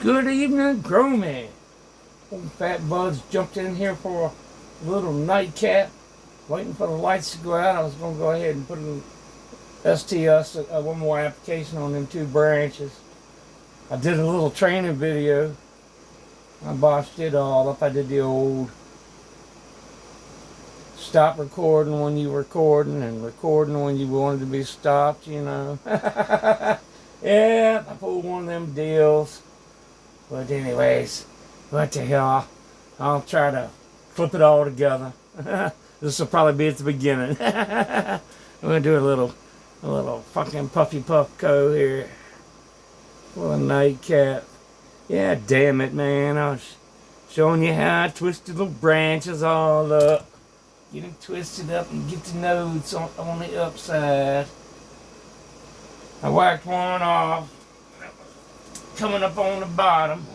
Good evening, Gromy. Old Fat Bud's jumped in here for a little nightcap, waiting for the lights to go out. I was going to go ahead and put a STS, one more application on them 2 branches. I did a little training video. I botched it all up. I did the old stop recording when you were recording and recording when you wanted to be stopped, you know. Yeah, I pulled one of them deals. But anyways, what the hell? I'll try to flip it all together. This will probably be at the beginning. I'm gonna do a little fucking puffy puff co here for a nightcap. Yeah, damn it, man! I was showing you how I twisted the branches all up, get them twisted up, and get the nodes on the upside. I whacked one off, coming up on the bottom,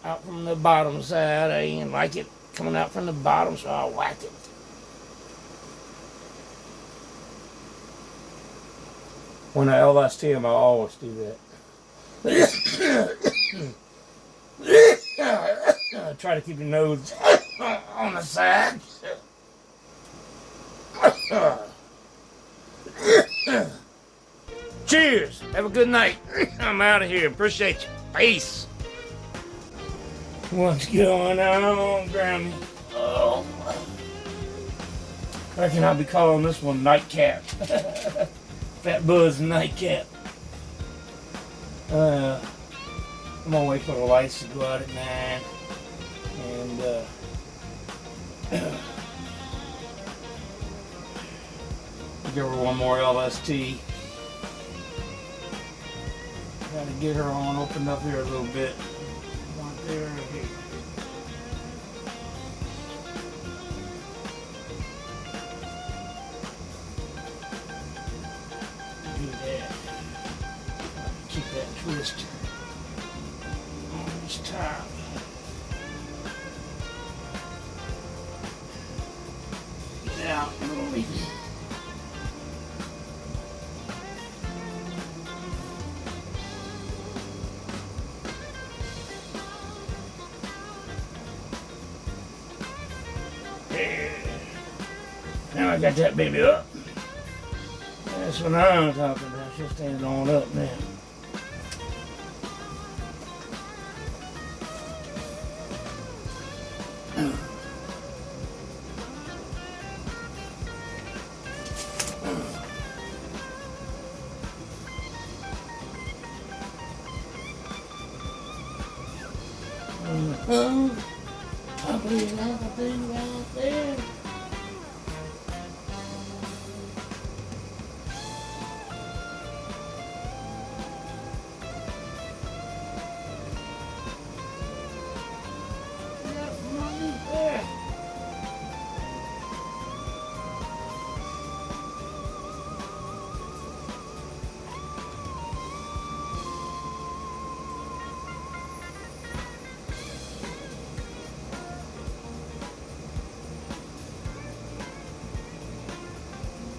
out from the bottom side. I didn't like it coming out from the bottom, so I whacked it. When I LST him, I always do that. Try to keep your nose on the side. Cheers. Have a good night. I'm out of here. Appreciate you. Peace. What's going on, Grammy? Oh. I reckon I'll be calling this one Nightcap. Fat Buzz Nightcap. I'm gonna wait for the lights to go out at 9. And, give her one more LST. Gotta get her on, opened up here a little bit. Right there and here. Do that. Keep that twist on this top. Get out and leave it. Now I got that baby up. That's what I'm talking about. She'll stand on up now. I believe everything right there.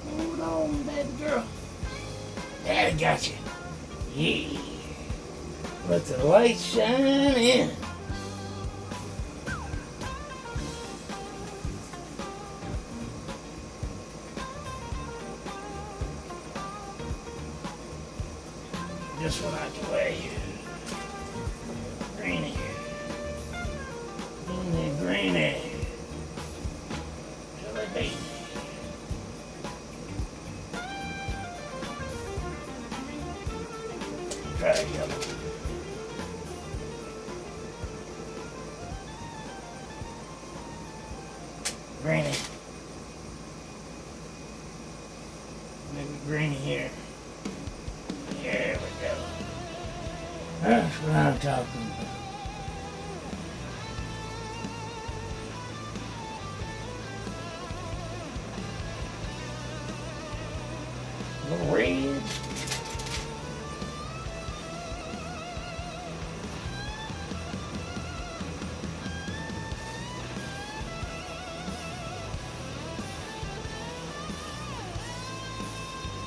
Hold on, baby girl. There, I got you. Yeah. Let the light shine in. This one out the way. Greeny. Greeny, greeny. Shall it be? Try it yellow. Greeny. Maybe greeny here. There we go. That's what I'm talking about. A little red.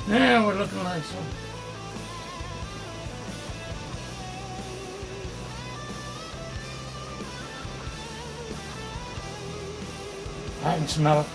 Now we're looking like some I can smell it.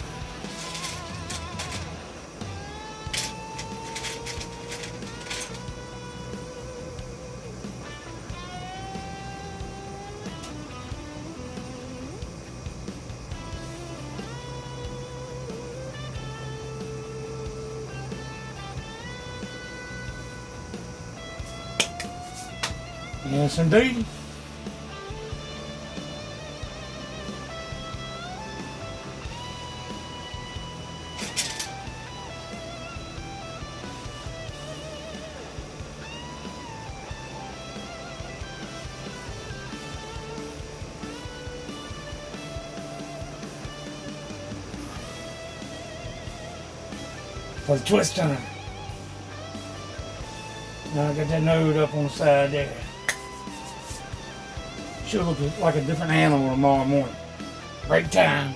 Yes, indeed. For the twist on it. Now I got that node up on the side there. Should look like a different animal tomorrow morning. Break time.